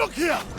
Look here!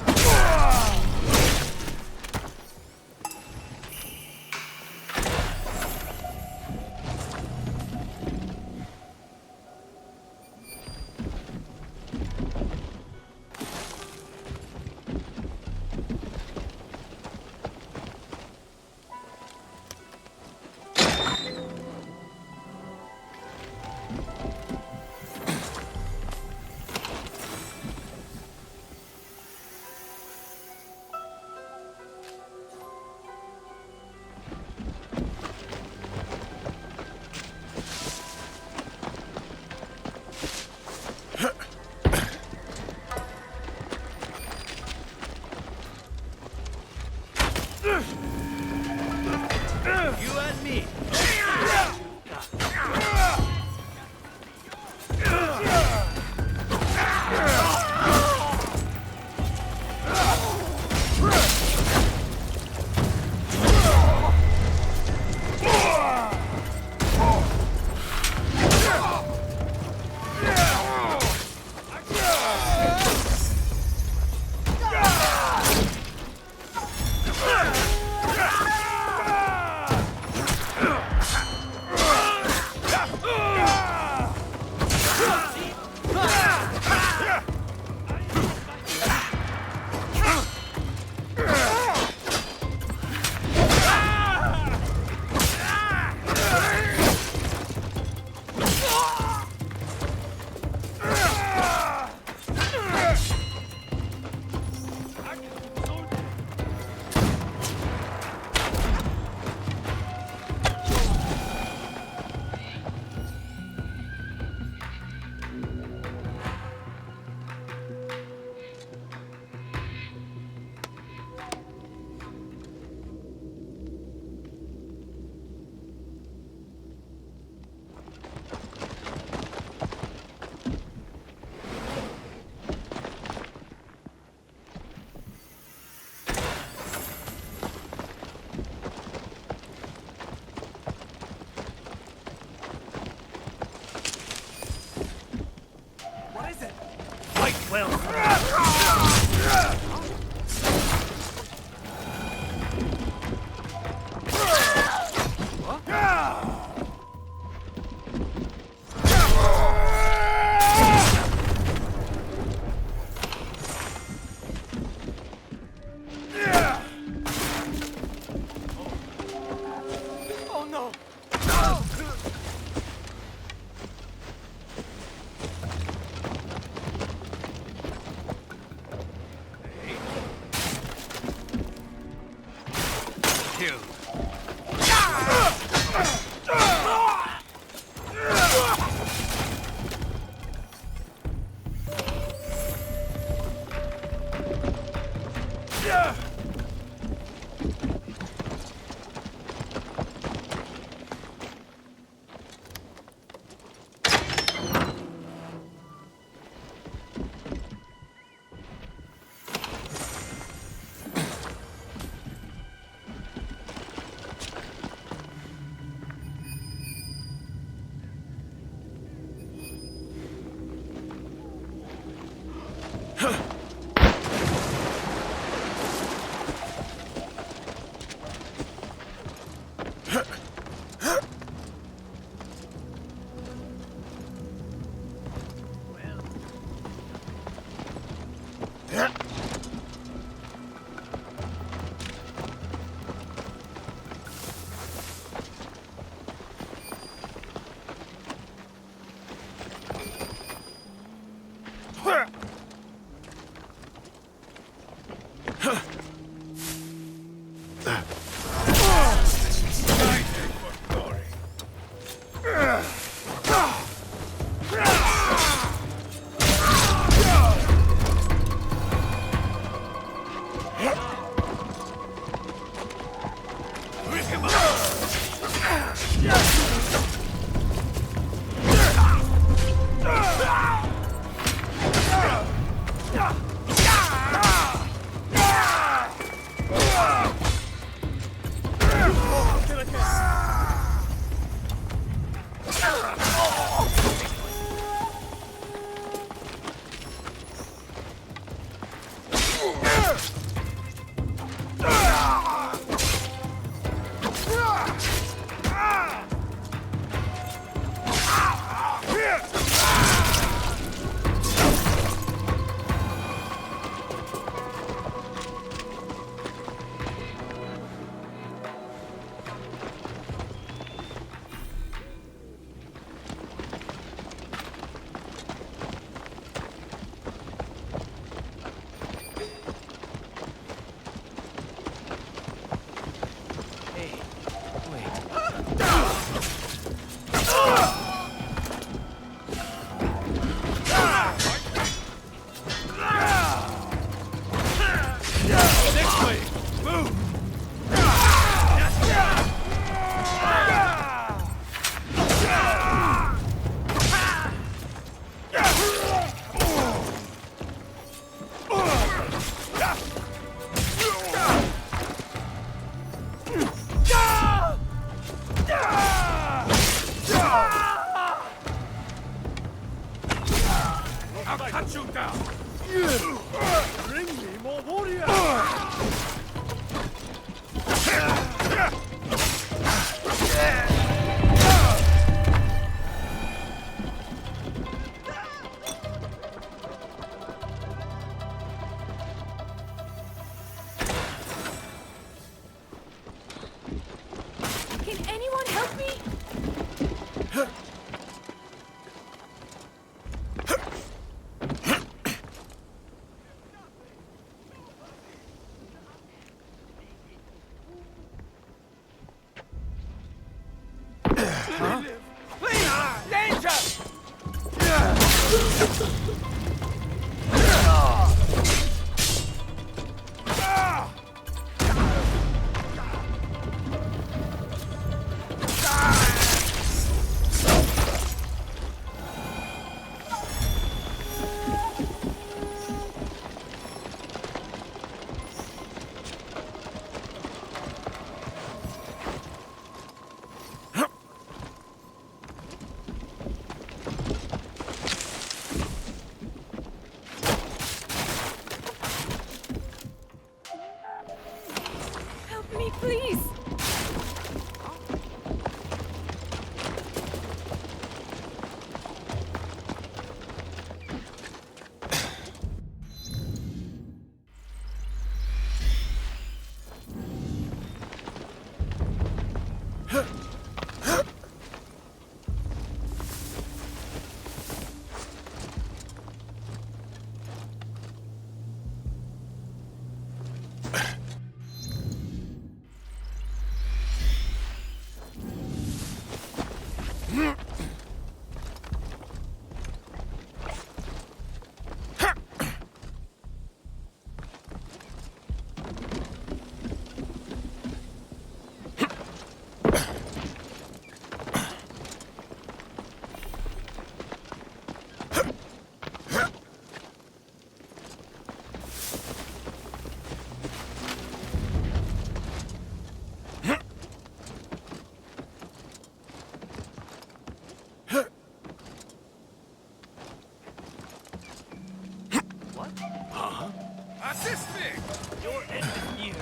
Mystic! Your end is near.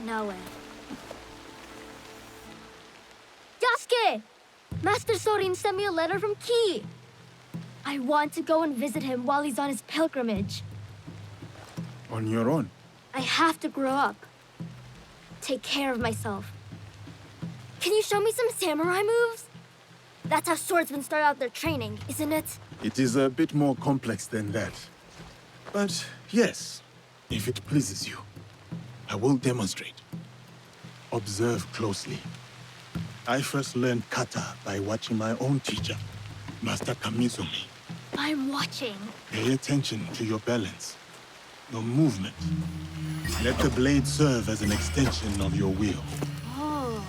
Naoe. Yasuke! Master Sorin sent me a letter from Ki. I want to go and visit him while he's on his pilgrimage. On your own? I have to grow up. Take care of myself. Can you show me some samurai moves? That's how swordsmen start out their training, isn't it? It is a bit more complex than that. But yes, if it pleases you, I will demonstrate. Observe closely. I first learned kata by watching my own teacher, Master Kamizumi. I'm watching. Pay attention to your balance, your movement. Let the blade serve as an extension of your wheel. Oh.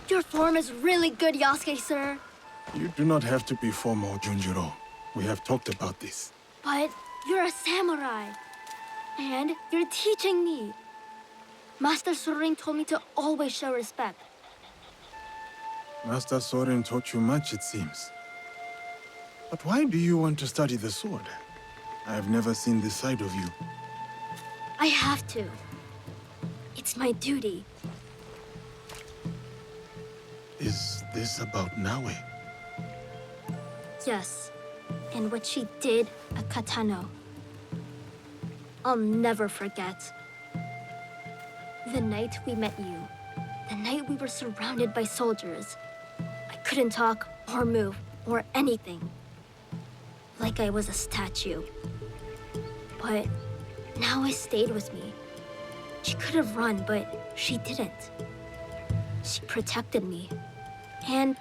Your form is really good, Yasuke, sir. You do not have to be formal, Junjiro. We have talked about this. But you're a samurai. And you're teaching me. Master Sorin told me to always show respect. Master Sorin taught you much, it seems. But why do you want to study the sword? I have never seen this side of you. I have to. It's my duty. Is this about Naoe? Yes. And what she did at Katano. I'll never forget. The night we met you. The night we were surrounded by soldiers. I couldn't talk or move or anything. Like I was a statue. But Naoe stayed with me. She could have run, but she didn't. She protected me. And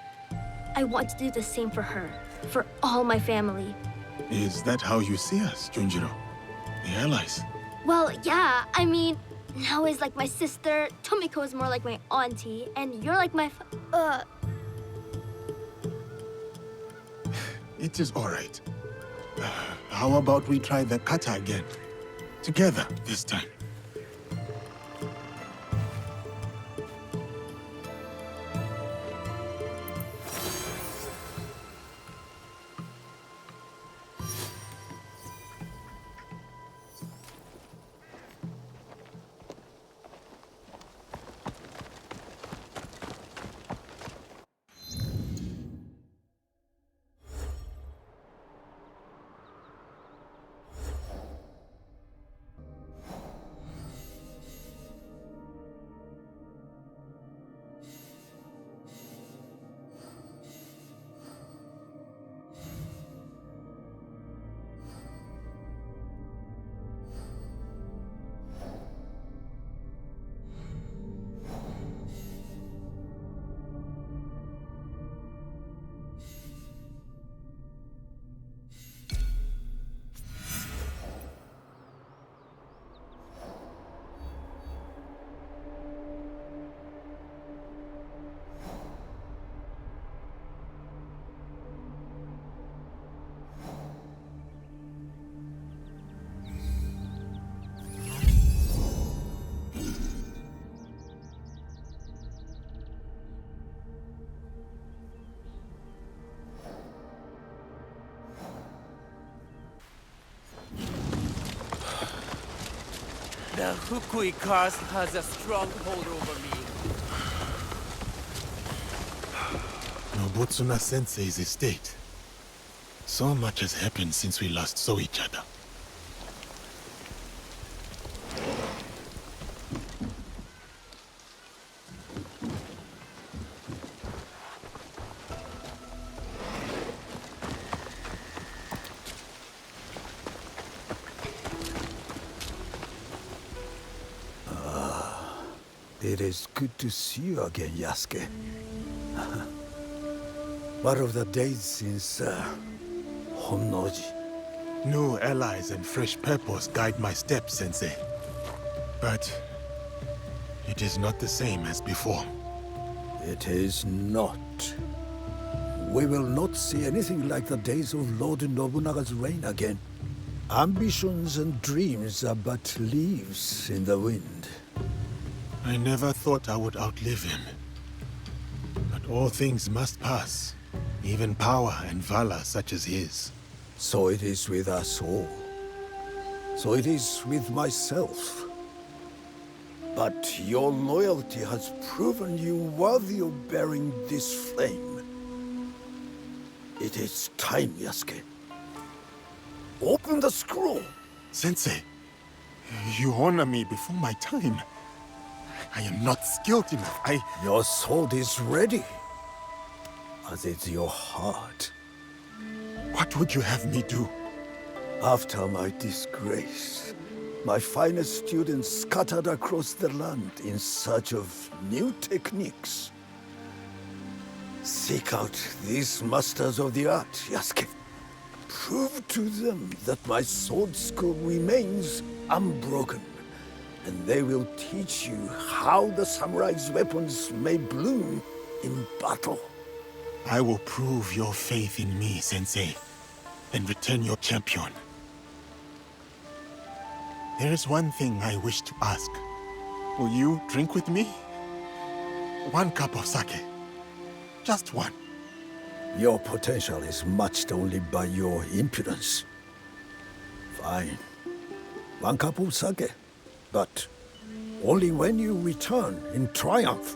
I want to do the same for her, for all my family. Is that how you see us, Junjiro? The allies? Well, yeah, I mean, Naoe is like my sister, Tomiko is more like my auntie, and you're like my It is all right. How about we try the kata again? Together, this time. The Fukui curse has a strong hold over me. Nobutsuna Sensei's estate. So much has happened since we last saw each other. It is good to see you again, Yasuke. What of the days since, Honnoji? New allies and fresh purpose guide my steps, Sensei. But it is not the same as before. It is not. We will not see anything like the days of Lord Nobunaga's reign again. Ambitions and dreams are but leaves in the wind. I never thought I would outlive him. But all things must pass, even power and valor such as his. So it is with us all. So it is with myself. But your loyalty has proven you worthy of bearing this flame. It is time, Yasuke. Open the scroll! Sensei, you honor me before my time. I am not skilled enough. Your sword is ready, as is your heart. What would you have me do? After my disgrace, my finest students scattered across the land in search of new techniques. Seek out these masters of the art, Yasuke. Prove to them that my sword school remains unbroken, and they will teach you how the samurai's weapons may bloom in battle. I will prove your faith in me, Sensei, and return your champion. There is one thing I wish to ask. Will you drink with me? 1 cup of sake. Just one. Your potential is matched only by your impudence. Fine. 1 cup of sake. But only when you return in triumph.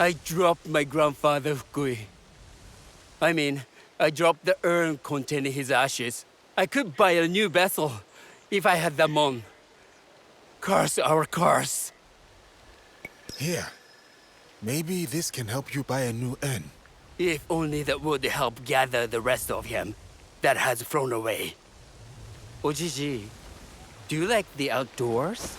I dropped my grandfather Fukui. I dropped the urn containing his ashes. I could buy a new vessel if I had them on. Curse our curse. Here. Maybe this can help you buy a new urn. If only that would help gather the rest of him that has flown away. Ojiji, do you like the outdoors?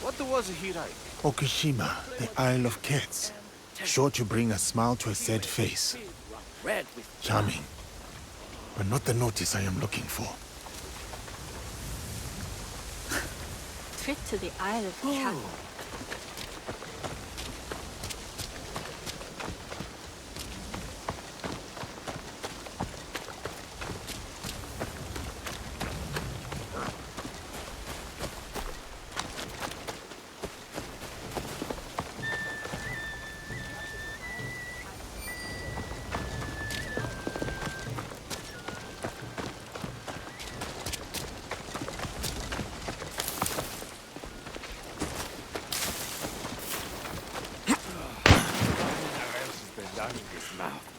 What was he like? Okushima, the Isle of Cats. Sure to bring a smile to a sad face. Charming. But not the notice I am looking for. trip to the Isle of Cat.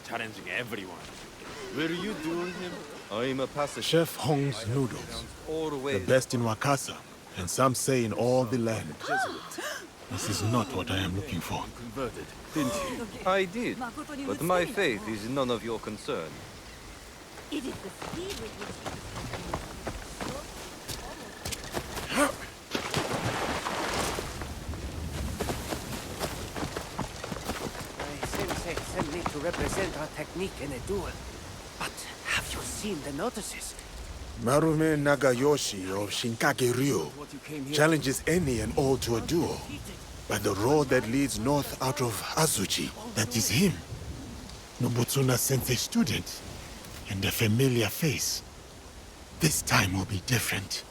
Challenging everyone. Were you doing him? I'm a passenger. Chef Hong's noodles. The best in Wakasa, and some say in all the land. This is not what I am looking for. Converted, didn't you? I did, but my faith is none of your concern. It is the speed with which My sensei sent me to represent our technique in a duel. But have you seen the notices? Marume Nagayoshi of Shinkage-ryo challenges any and all to a duel. By the road that leads north out of Azuchi, that is him. Nobutsuna sensei student, and a familiar face. This time will be different.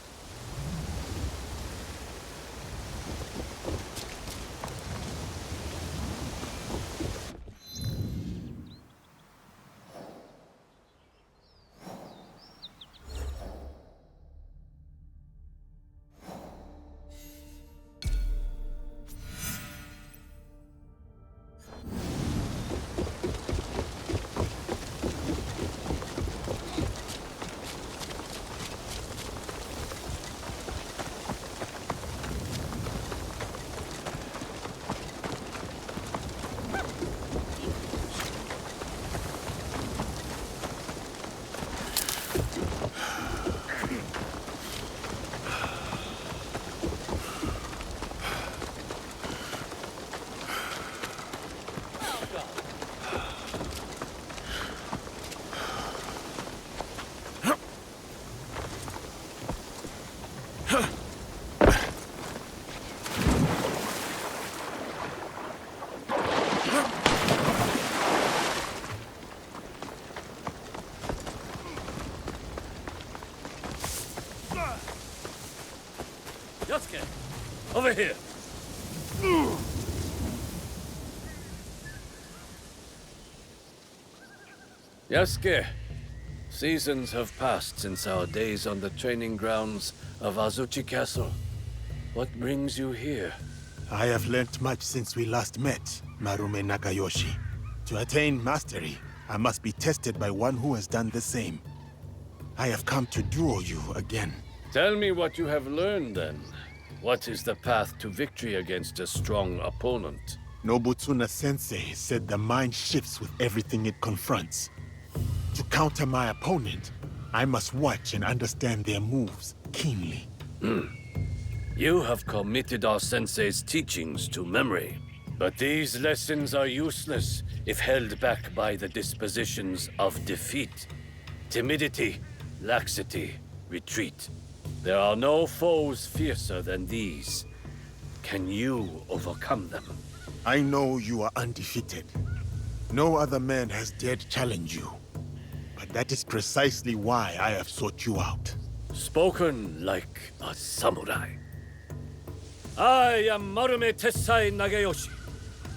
Yasuke, over here. Yasuke, seasons have passed since our days on the training grounds of Azuchi Castle. What brings you here? I have learnt much since we last met, Marume Nagayoshi. To attain mastery, I must be tested by one who has done the same. I have come to duel you again. Tell me what you have learned, then. What is the path to victory against a strong opponent? Nobutsuna Sensei said the mind shifts with everything it confronts. To counter my opponent, I must watch and understand their moves keenly. You have committed our sensei's teachings to memory. But these lessons are useless if held back by the dispositions of defeat. Timidity, laxity, retreat. There are no foes fiercer than these. Can you overcome them? I know you are undefeated. No other man has dared challenge you. But that is precisely why I have sought you out. Spoken like a samurai. I am Marume Tessai Nagayoshi,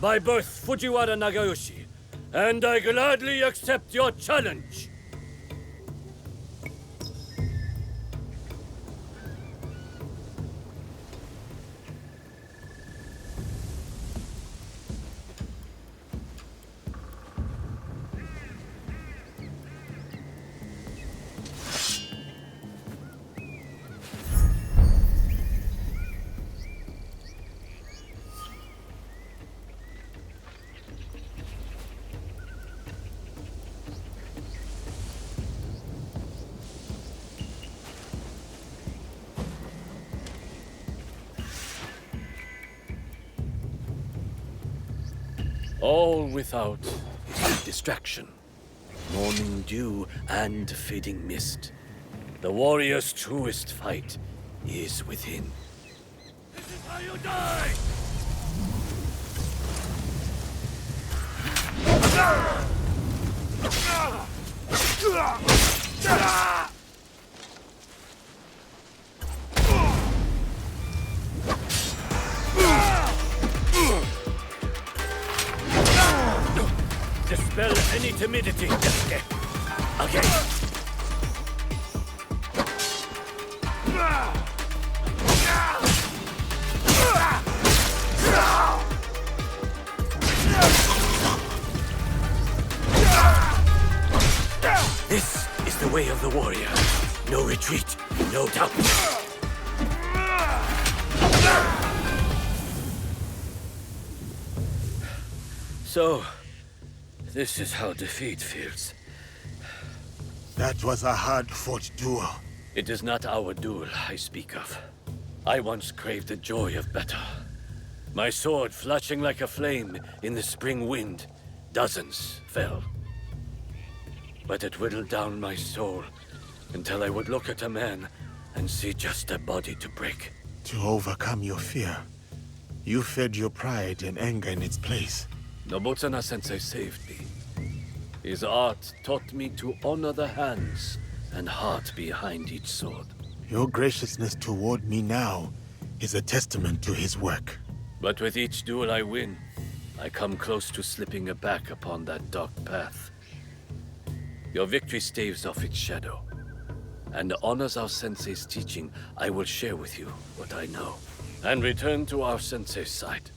by birth Fujiwara Nagayoshi, and I gladly accept your challenge. All without is distraction, morning dew and fading mist. The warrior's truest fight is within. you die! Dispel any timidity, Desuke. Okay. This is the way of the warrior. No retreat, no doubt. So, this is how defeat feels. That was a hard-fought duel. It is not our duel I speak of. I once craved the joy of battle. My sword flashing like a flame in the spring wind. Dozens fell. But it whittled down my soul until I would look at a man and see just a body to break. To overcome your fear, you fed your pride and anger in its place. Nobutsuna sensei saved me. His art taught me to honor the hands and heart behind each sword. Your graciousness toward me now is a testament to his work. But with each duel I win, I come close to slipping back upon that dark path. Your victory staves off its shadow, and honors our sensei's teaching. I will share with you what I know, and return to our sensei's side.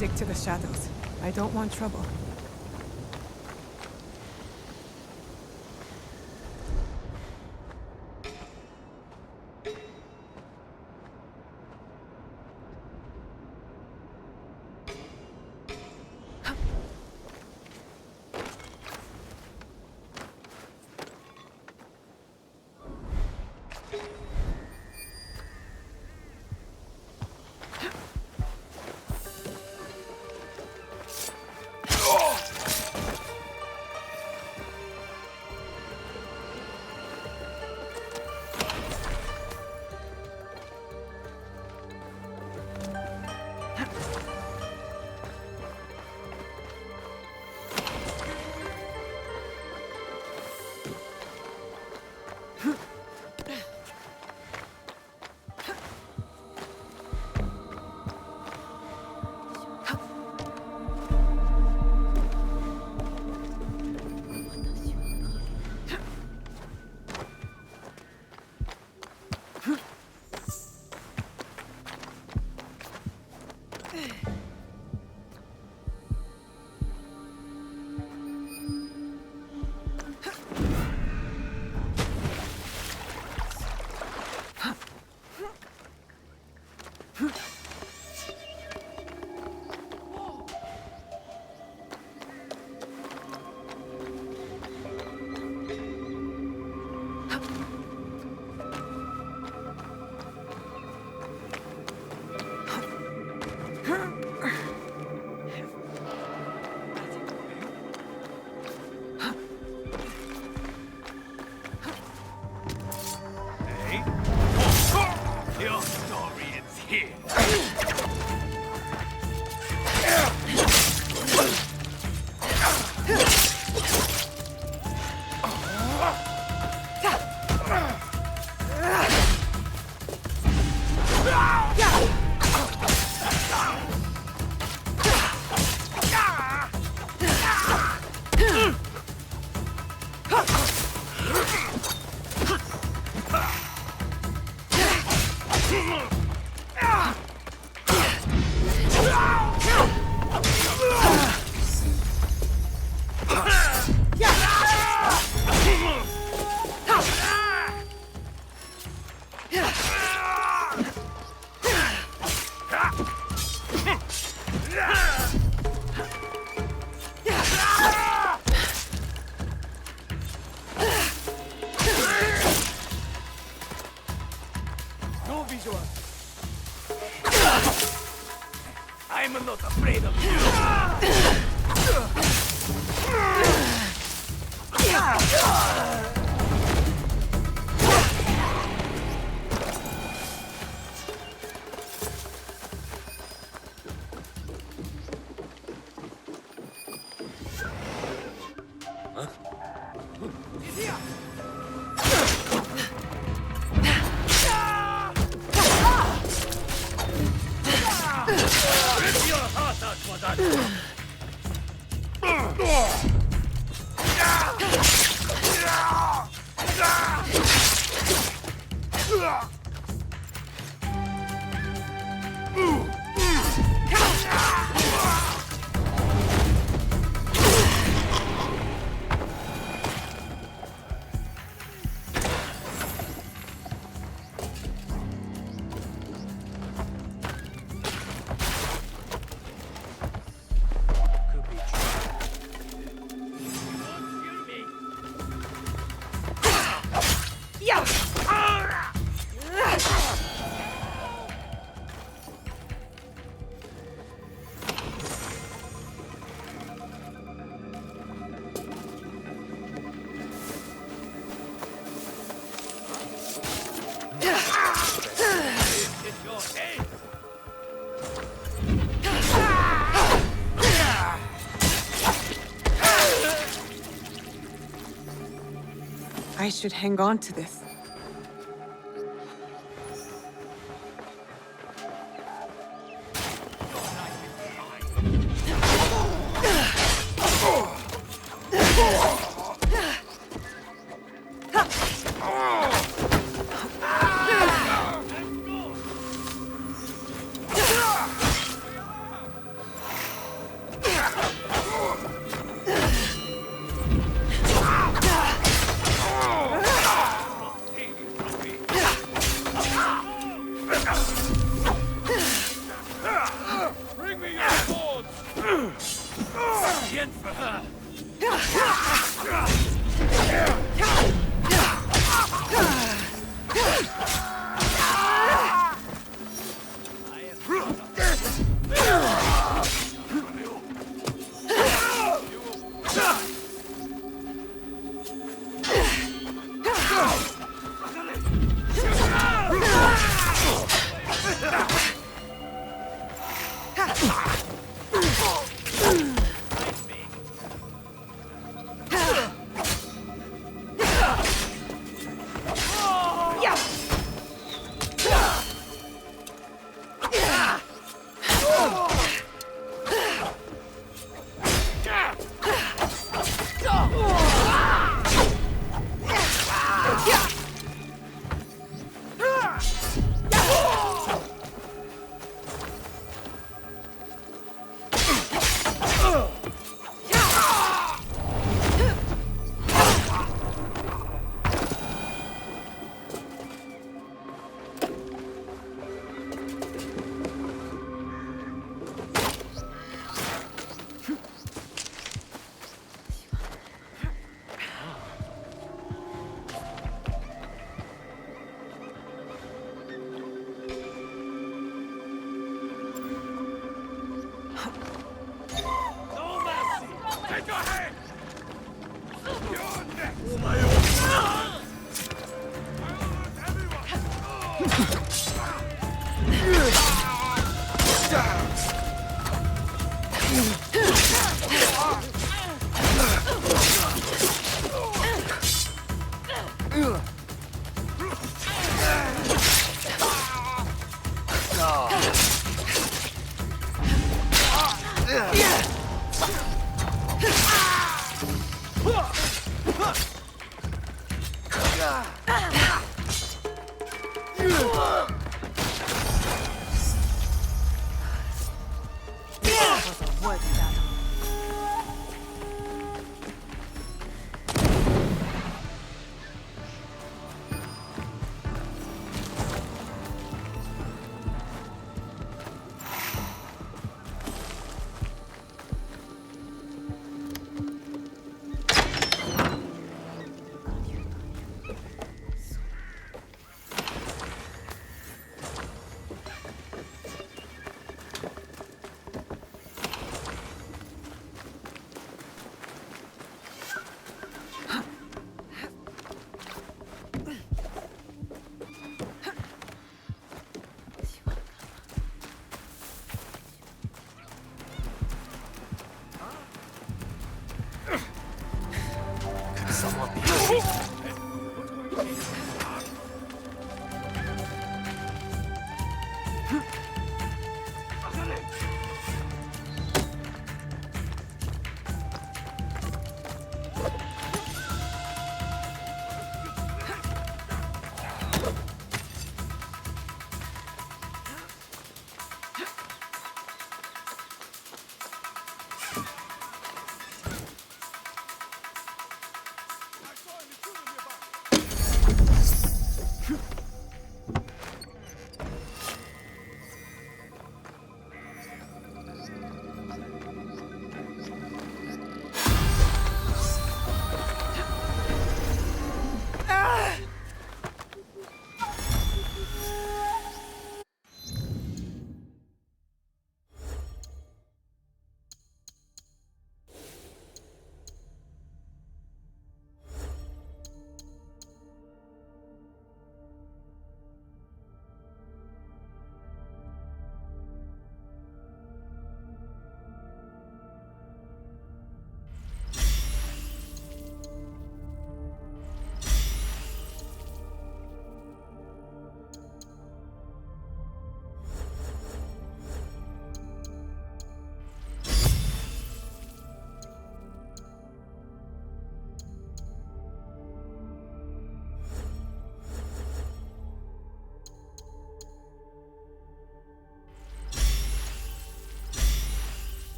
Stick to the shadows. I don't want trouble. Your story ends here. No visual. I'm not afraid of you. Rip your heart out for that! I should hang on to this.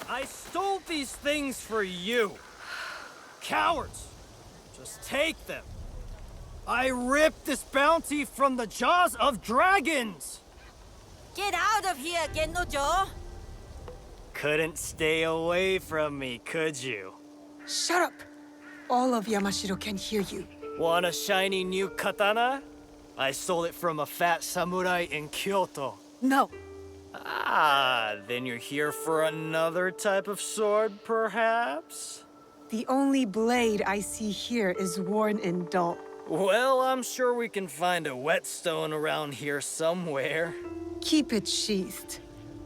I stole these things for you. Cowards! Just take them. I ripped this bounty from the jaws of dragons! Get out of here, Gennojo! Couldn't stay away from me, could you? Shut up! All of Yamashiro can hear you. Want a shiny new katana? I stole it from a fat samurai in Kyoto. No. Ah, then you're here for another type of sword, perhaps? The only blade I see here is worn and dull. Well, I'm sure we can find a whetstone around here somewhere. Keep it sheathed.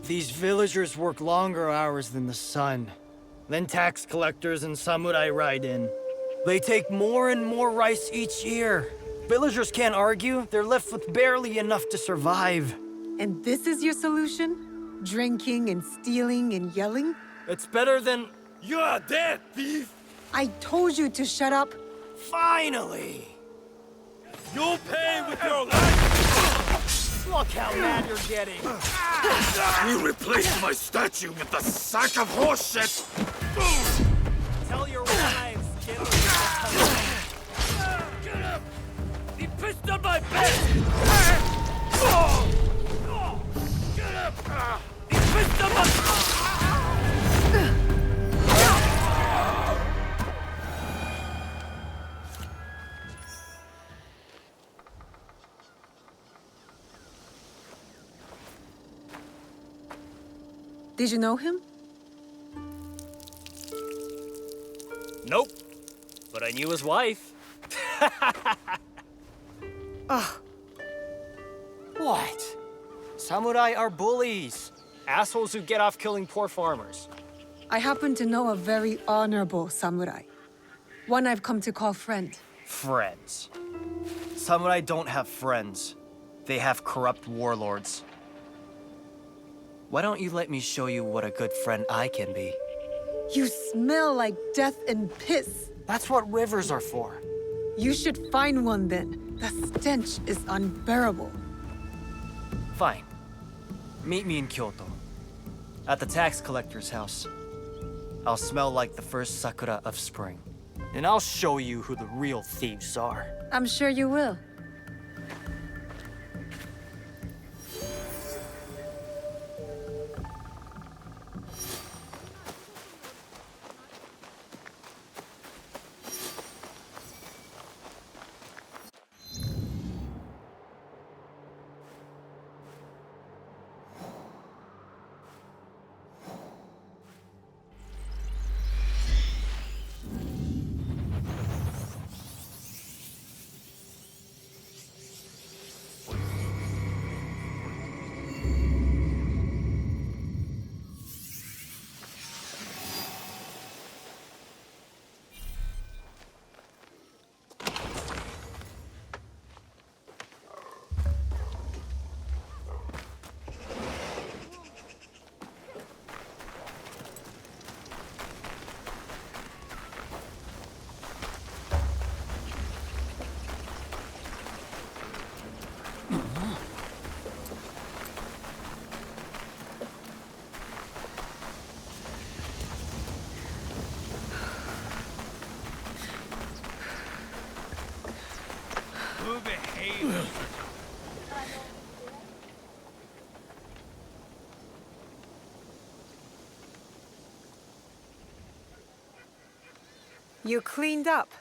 These villagers work longer hours than the sun. Then tax collectors and samurai ride in. They take more and more rice each year. Villagers can't argue. They're left with barely enough to survive. And this is your solution? Drinking and stealing and yelling? It's better than... You're dead, thief! I told you to shut up. Finally! You'll pay with your life! Look how mad you're getting! You replaced my statue with a sack of horse shit! Tell your wives, get up! He pissed on my bed! Get up! He pissed on my... Did you know him? Nope. But I knew his wife. Ugh. What? Samurai are bullies. Assholes who get off killing poor farmers. I happen to know a very honorable samurai. One I've come to call friend. Friends. Samurai don't have friends. They have corrupt warlords. Why don't you let me show you what a good friend I can be? You smell like death and piss. That's what rivers are for. You should find one then. The stench is unbearable. Fine. Meet me in Kyoto. At the tax collector's house. I'll smell like the first sakura of spring. And I'll show you who the real thieves are. I'm sure you will. You cleaned up,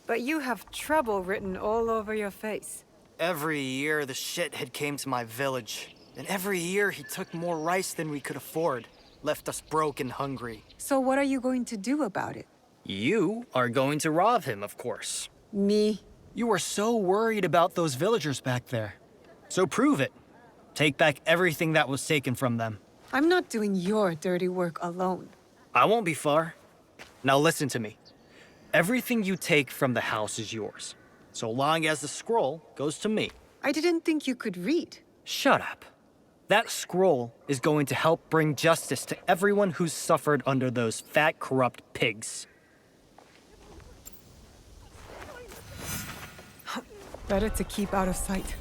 but you have trouble written all over your face. Every year, the shithead came to my village. And every year, he took more rice than we could afford. left us broke and hungry. So what are you going to do about it? You are going to rob him, of course. Me? You were so worried about those villagers back there. So prove it. Take back everything that was taken from them. I'm not doing your dirty work alone. I won't be far. Now listen to me. Everything you take from the house is yours, so long as the scroll goes to me. I didn't think you could read. Shut up. That scroll is going to help bring justice to everyone who's suffered under those fat, corrupt pigs. Better to keep out of sight.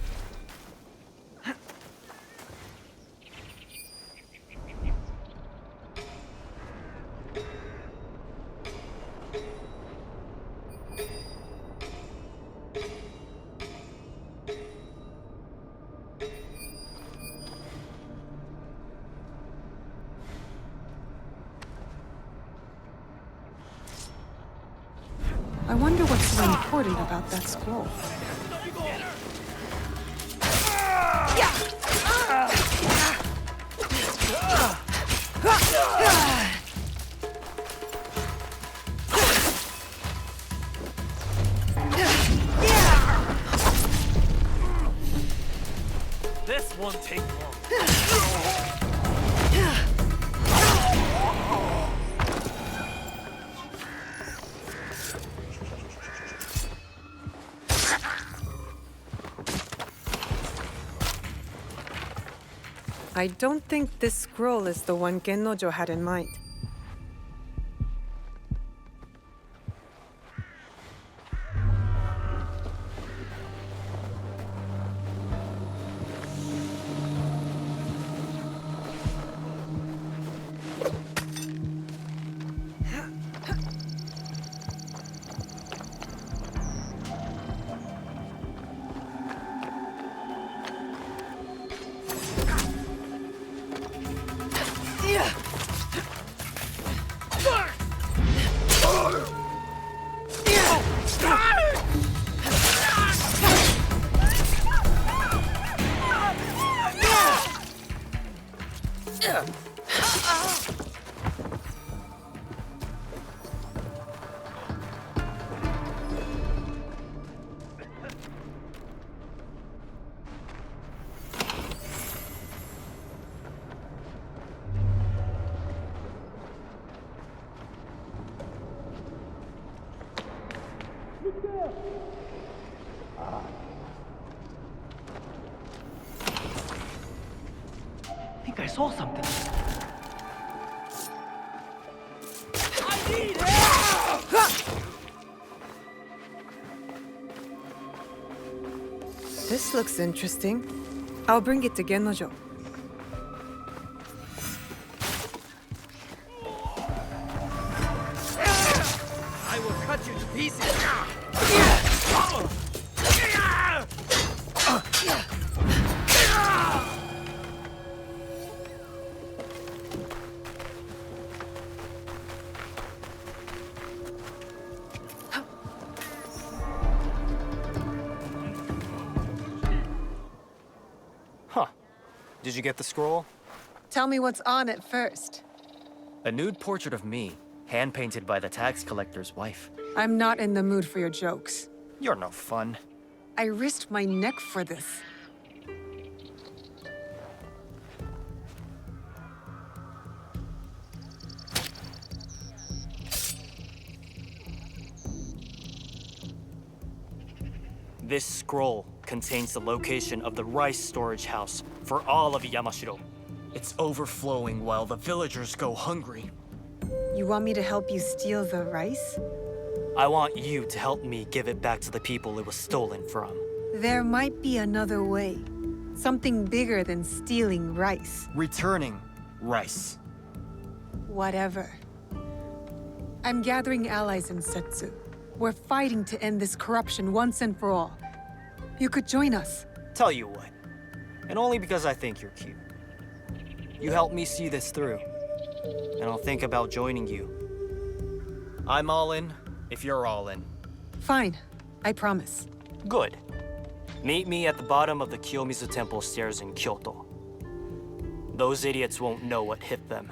I wonder what's so important about that scroll. This won't take long. I don't think this scroll is the one Gennojo had in mind. I think I saw something. This looks interesting. I'll bring it to Gennojo. I will cut you to pieces. Huh. Did you get the scroll? Tell me what's on it first. A nude portrait of me, hand-painted by the tax collector's wife. I'm not in the mood for your jokes. You're no fun. I risked my neck for this. This scroll contains the location of the rice storage house for all of Yamashiro. It's overflowing while the villagers go hungry. You want me to help you steal the rice? I want you to help me give it back to the people it was stolen from. There might be another way. Something bigger than stealing rice. Returning rice. Whatever. I'm gathering allies in Setsu. We're fighting to end this corruption once and for all. You could join us. Tell you what, and only because I think you're cute. You help me see this through, and I'll think about joining you. I'm all in, if you're all in. Fine. I promise. Good. Meet me at the bottom of the Kiyomizu Temple stairs in Kyoto. Those idiots won't know what hit them.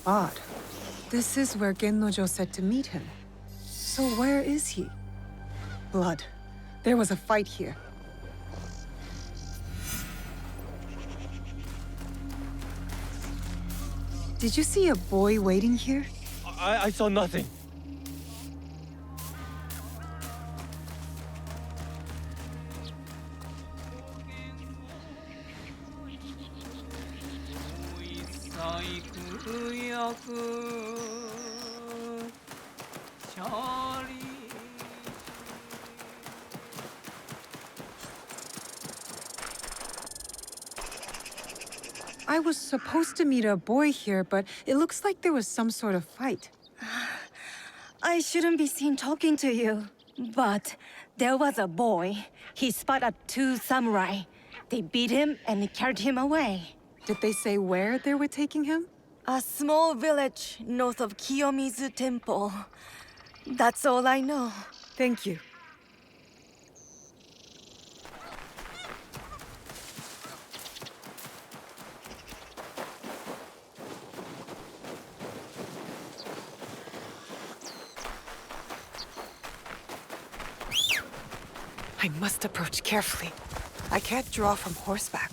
Odd. This is where Gennojo said to meet him. So where is he? Blood. There was a fight here. Did you see a boy waiting here? I saw nothing. I was supposed to meet a boy here, but it looks like there was some sort of fight. I shouldn't be seen talking to you, but there was a boy. He spotted 2 samurai. They beat him and carried him away. Did they say where they were taking him? A small village north of Kiyomizu Temple. That's all I know. Thank you. I must approach carefully. I can't draw from horseback.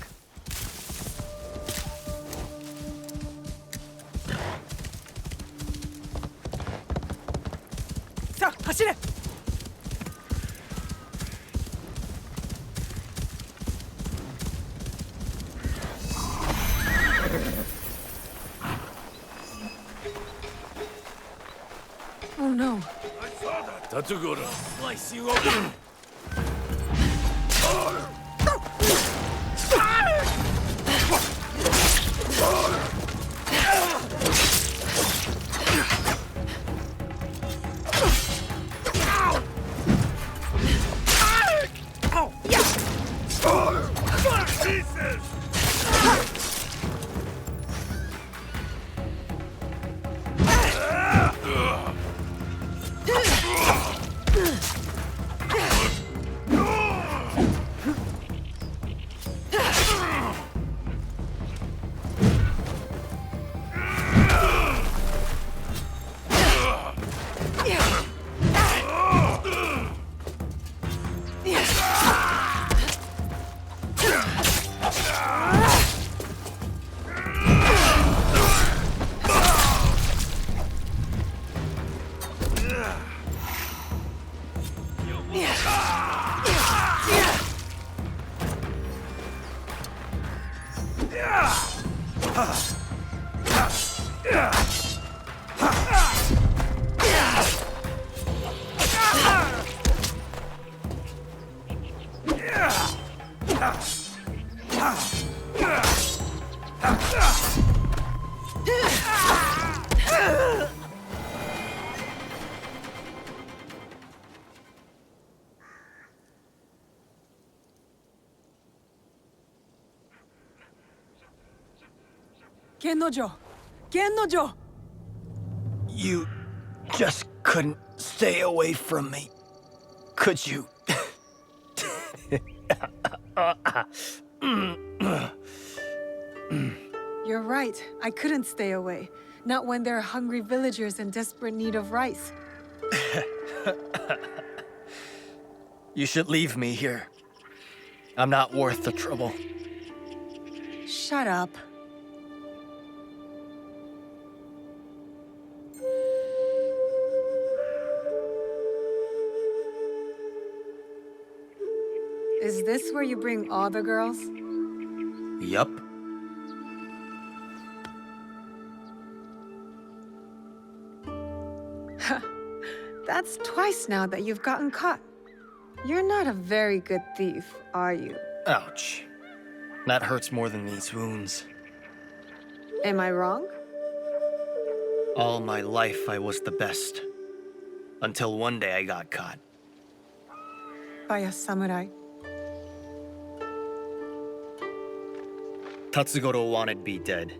자, 하시래! Oh no. Tatsugoro, slice you open. Gennojo! Gennojo! You just couldn't stay away from me, could you? You're right. I couldn't stay away. Not when there are hungry villagers in desperate need of rice. You should leave me here. I'm not worth the trouble. Shut up. Is this where you bring all the girls? Yup. That's twice now that you've gotten caught. You're not a very good thief, are you? Ouch. That hurts more than these wounds. Am I wrong? All my life I was the best. Until one day I got caught. By a samurai. Tatsugoro wanted me dead.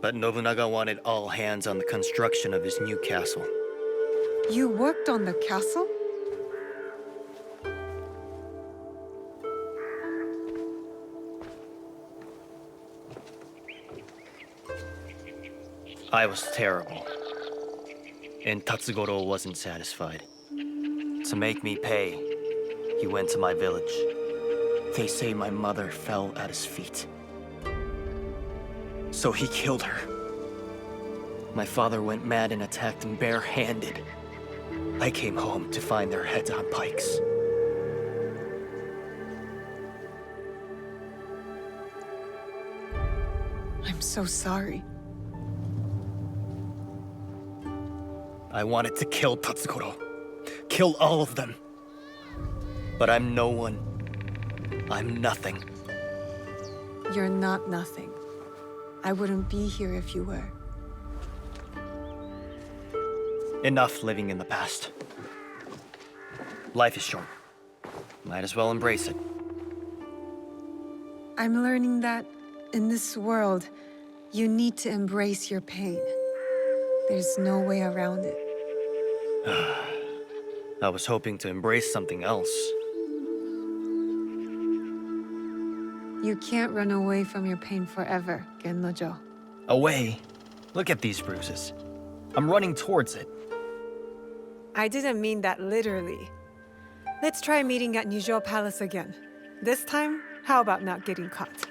But Nobunaga wanted all hands on the construction of his new castle. You worked on the castle? I was terrible. And Tatsugoro wasn't satisfied. To make me pay, he went to my village. They say my mother fell at his feet. So he killed her. My father went mad and attacked him barehanded. I came home to find their heads on pikes. I'm so sorry. I wanted to kill Tatsugoro. Kill all of them. But I'm no one. I'm nothing. You're not nothing. I wouldn't be here if you were. Enough living in the past. Life is short. Might as well embrace it. I'm learning that in this world, you need to embrace your pain. There's no way around it. I was hoping to embrace something else. You can't run away from your pain forever, Gennojo. Away? Look at these bruises. I'm running towards it. I didn't mean that literally. Let's try meeting at Nijo Palace again. This time, how about not getting caught?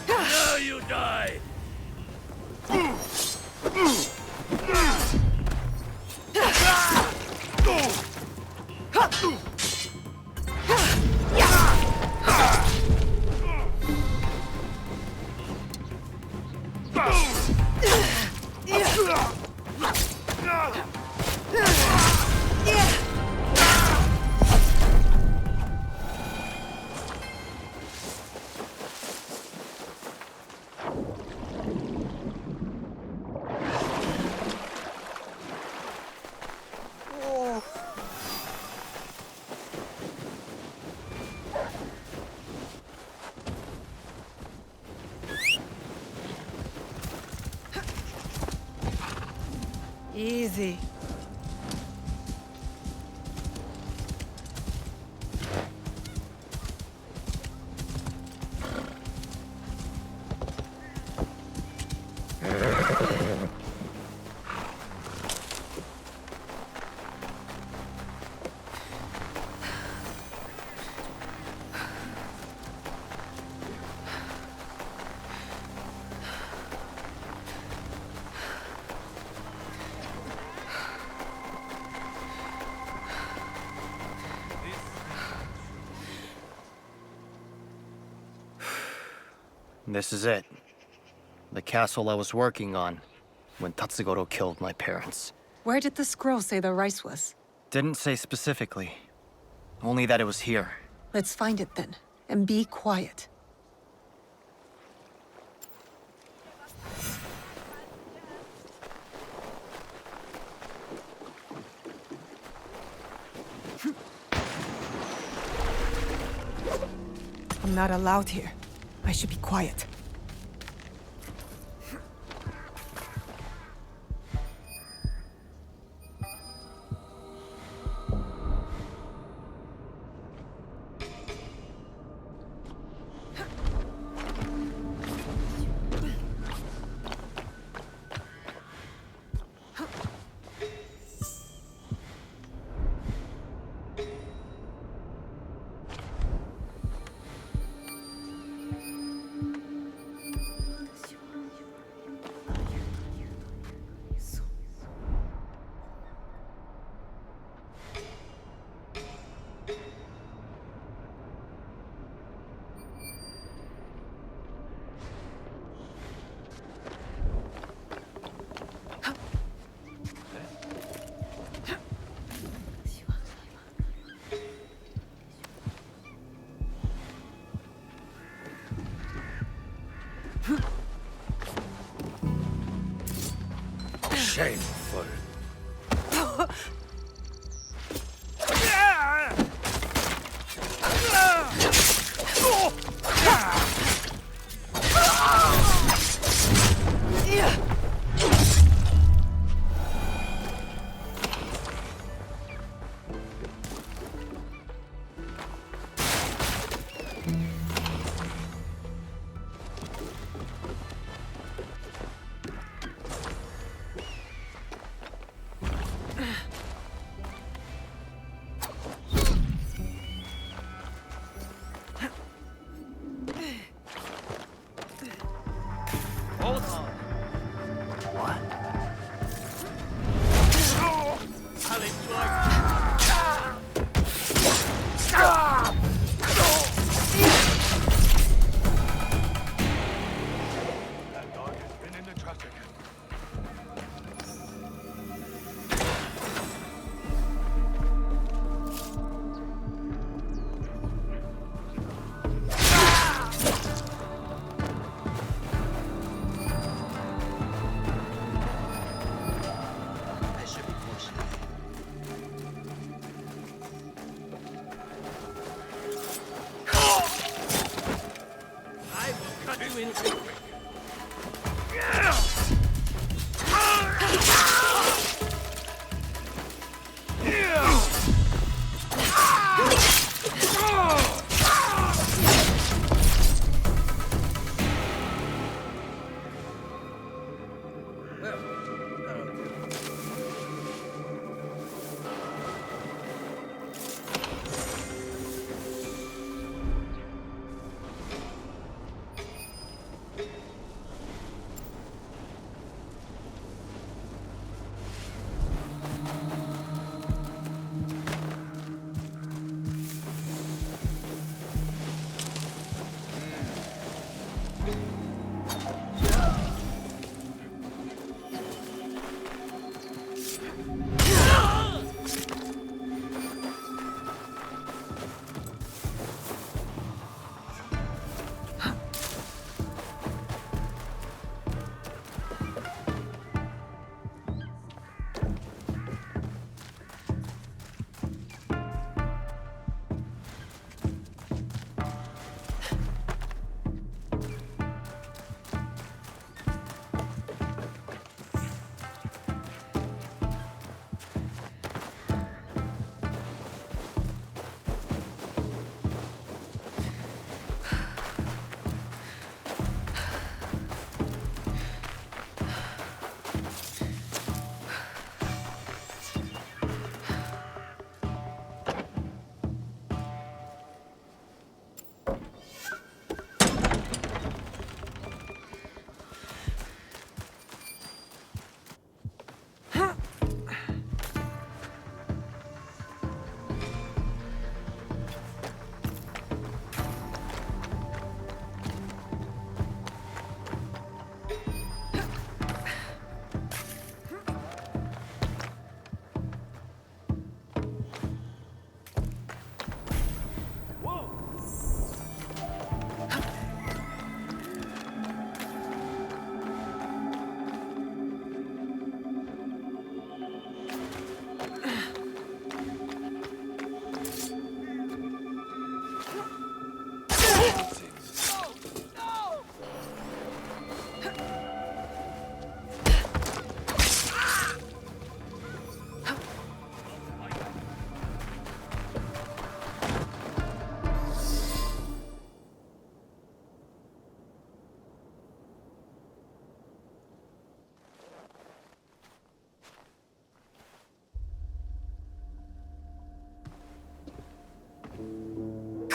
Now you die! Easy. This is it. The castle I was working on when Tatsugoro killed my parents. Where did the scroll say the rice was? Didn't say specifically. Only that it was here. Let's find it then, and be quiet. I'm not allowed here. I should be quiet.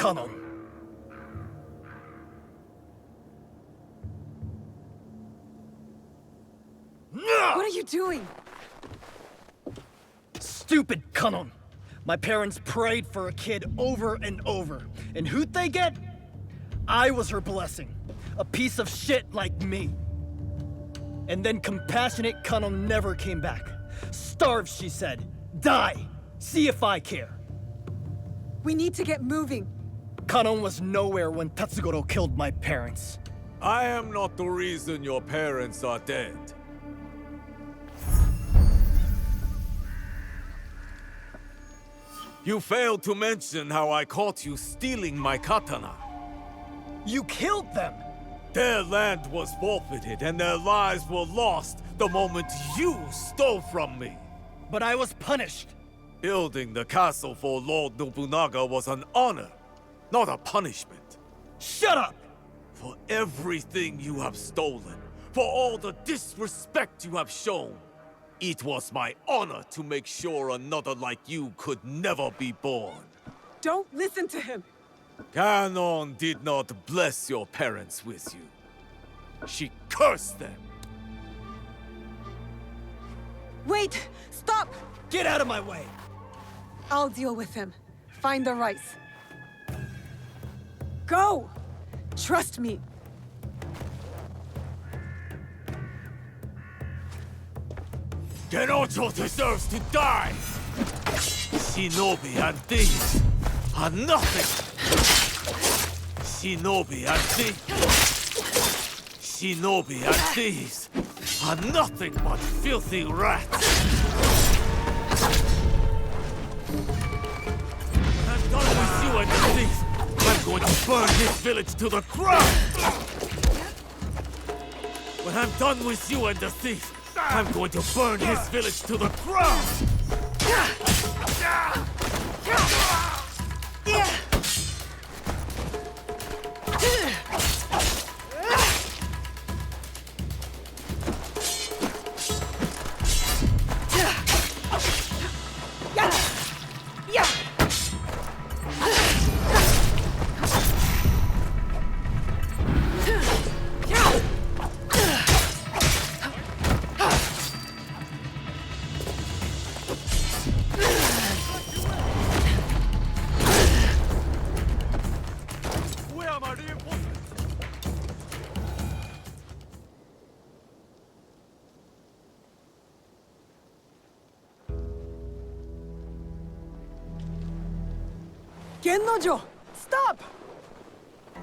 Canon. What are you doing? Stupid Canon. My parents prayed for a kid over and over. And who'd they get? I was her blessing. A piece of shit like me. And then compassionate Canon never came back. Starve, she said. Die. See if I care. We need to get moving. Canon was nowhere when Tatsugoro killed my parents. I am not the reason your parents are dead. You failed to mention how I caught you stealing my katana. You killed them! Their land was forfeited and their lives were lost the moment you stole from me. But I was punished. Building the castle for Lord Nobunaga was an honor, not a punishment. Shut up! For everything you have stolen, for all the disrespect you have shown, it was my honor to make sure another like you could never be born. Don't listen to him! Canon did not bless your parents with you. She cursed them. Wait! Stop! Get out of my way! I'll deal with him. Find the rice. Go! Trust me. Gennojo deserves to die! Shinobi and thieves are nothing! Shinobi and thieves are nothing but filthy rats! When I'm done with you and the thief, I'm going to burn this village to the ground! When I'm done with you and the thief, I'm going to burn his village to the ground! Gennojo, stop!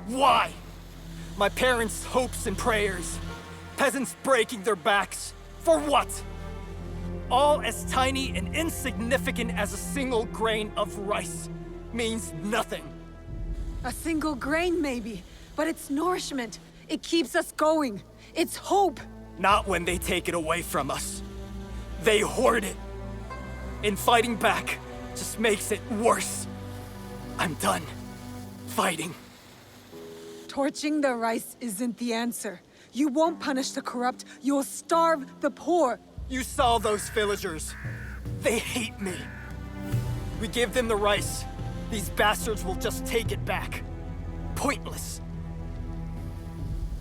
Why? My parents' hopes and prayers. Peasants breaking their backs. For what? All as tiny and insignificant as a single grain of rice. Means nothing. A single grain, maybe, but it's nourishment. It keeps us going. It's hope. Not when they take it away from us. They hoard it. And fighting back just makes it worse. I'm done fighting. Torching the rice isn't the answer. You won't punish the corrupt, you'll starve the poor. You saw those villagers. They hate me. We give them the rice. These bastards will just take it back. Pointless.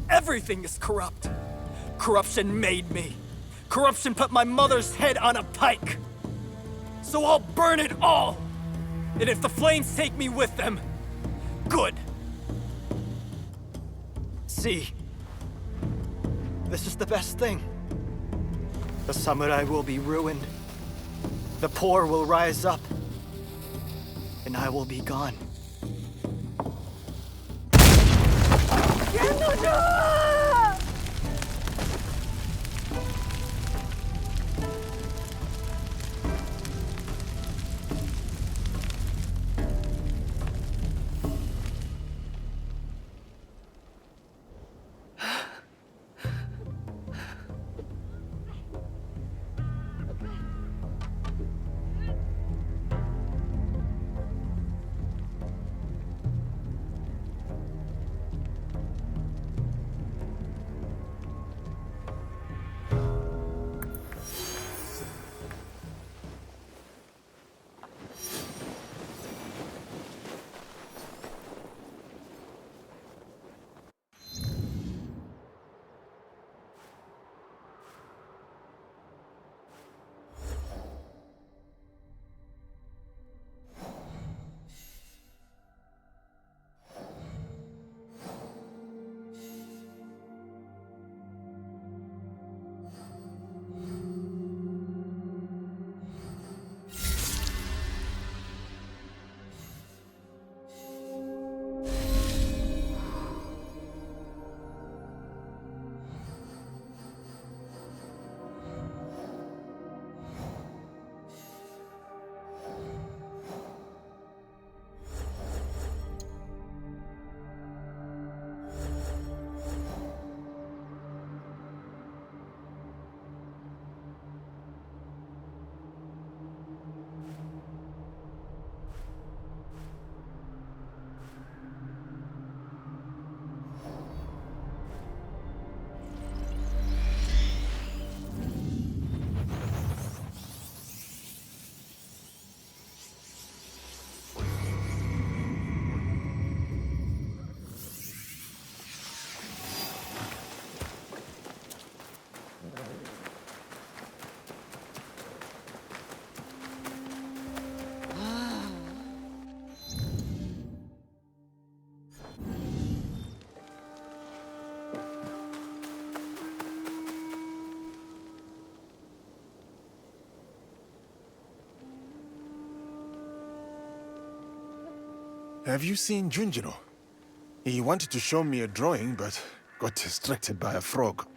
Everything is corrupt. Corruption made me. Corruption put my mother's head on a pike. So I'll burn it all. And if the flames take me with them, good. See, this is the best thing. The samurai will be ruined. The poor will rise up. And I will be gone. Have you seen Junjiro? He wanted to show me a drawing, but got distracted by a frog.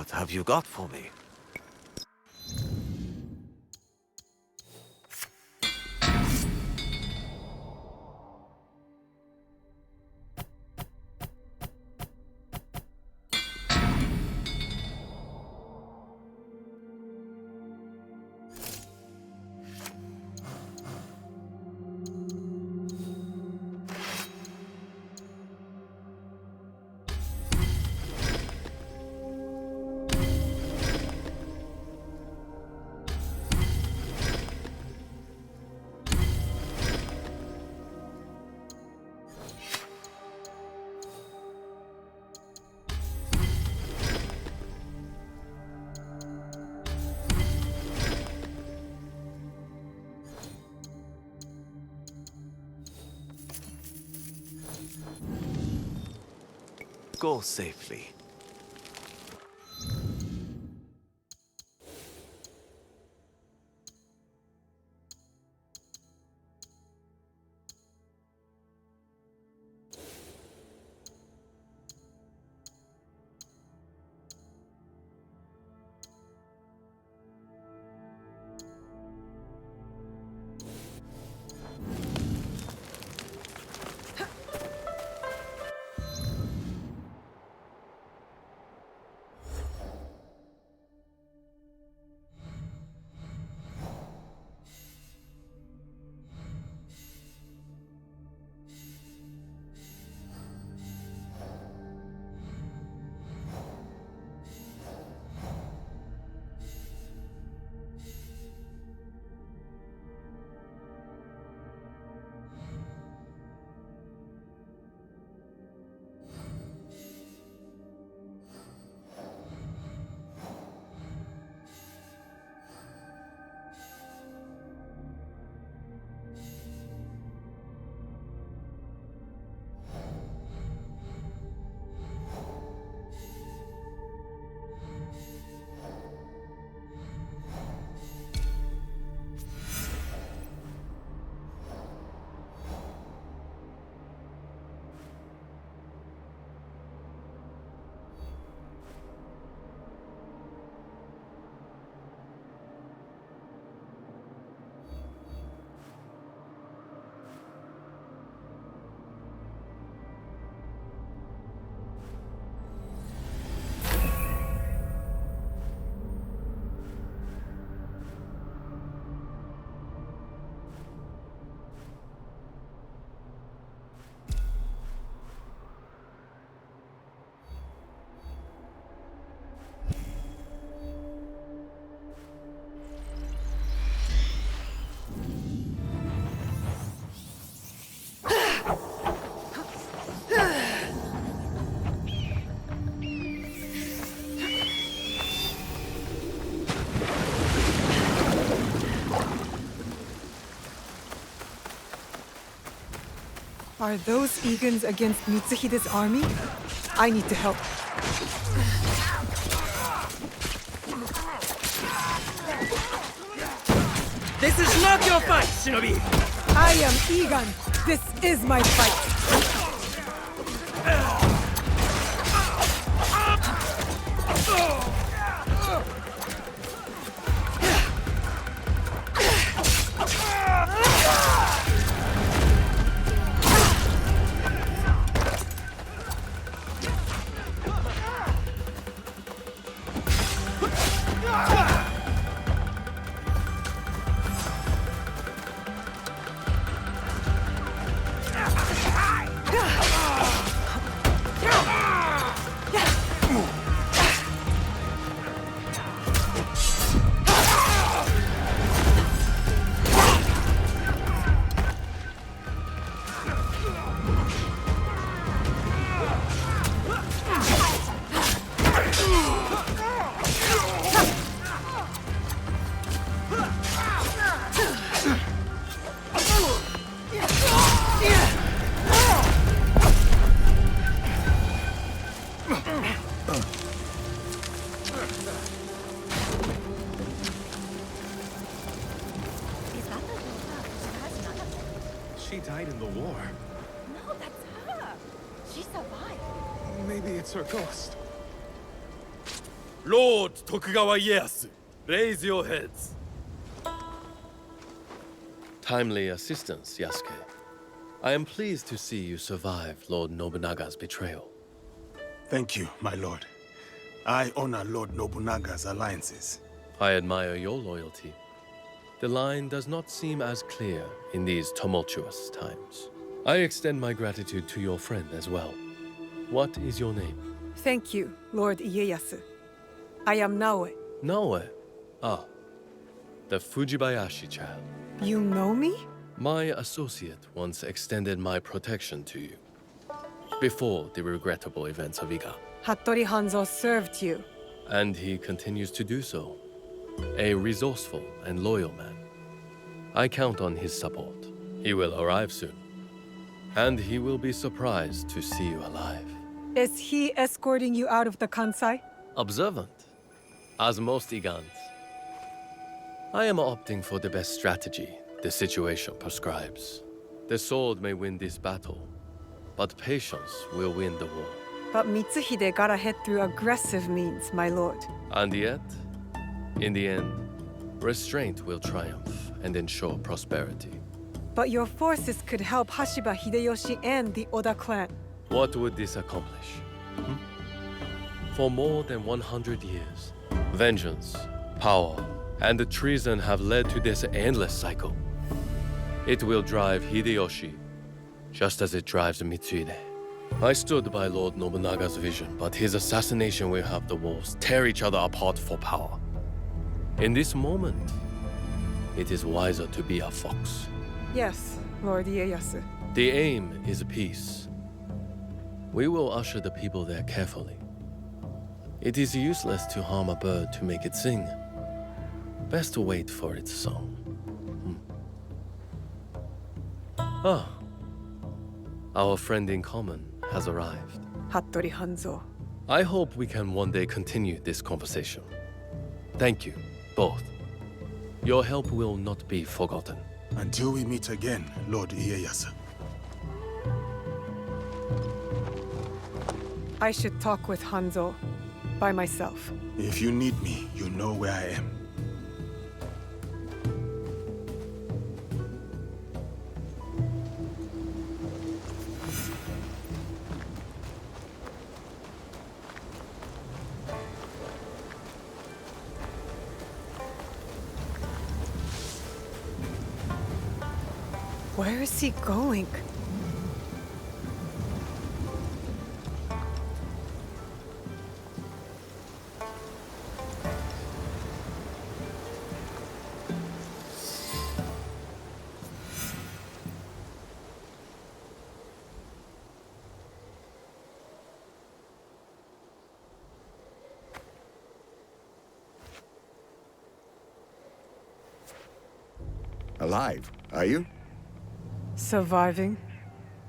What have you got for me? Go safely. Are those Egans against Mitsuhide's army? I need to help. This is not your fight, shinobi! I am Egan. This is my fight. She died in the war. No, that's her. She survived. Maybe it's her ghost. Lord Tokugawa Ieyasu, raise your heads. Timely assistance, Yasuke. I am pleased to see you survive Lord Nobunaga's betrayal. Thank you, my lord. I honor Lord Nobunaga's alliances. I admire your loyalty. The line does not seem as clear in these tumultuous times. I extend my gratitude to your friend as well. What is your name? Thank you, Lord Ieyasu. I am Naoe. Naoe? Ah, the Fujibayashi child. You know me? My associate once extended my protection to you. Before the regrettable events of Iga. Hattori Hanzo served you. And he continues to do so. A resourceful and loyal man. I count on his support. He will arrive soon. And he will be surprised to see you alive. Is he escorting you out of the Kansai? Observant, as most Igans. I am opting for the best strategy the situation prescribes. The sword may win this battle, but patience will win the war. But Mitsuhide got ahead through aggressive means, my lord. And yet, in the end, restraint will triumph and ensure prosperity. But your forces could help Hashiba Hideyoshi and the Oda clan. What would this accomplish? For more than 100 years, vengeance, power, and treason have led to this endless cycle. It will drive Hideyoshi, just as it drives Mitsuhide. I stood by Lord Nobunaga's vision, but his assassination will have the wolves tear each other apart for power. In this moment, it is wiser to be a fox. Yes, Lord Ieyasu. The aim is peace. We will usher the people there carefully. It is useless to harm a bird to make it sing. Best to wait for its song. Ah, our friend in common has arrived. Hattori Hanzo. I hope we can one day continue this conversation. Thank you, both. Your help will not be forgotten. Until we meet again, Lord Ieyasu. I should talk with Hanzo by myself. If you need me, you know where I am. Where is he going? Alive, are you? Surviving.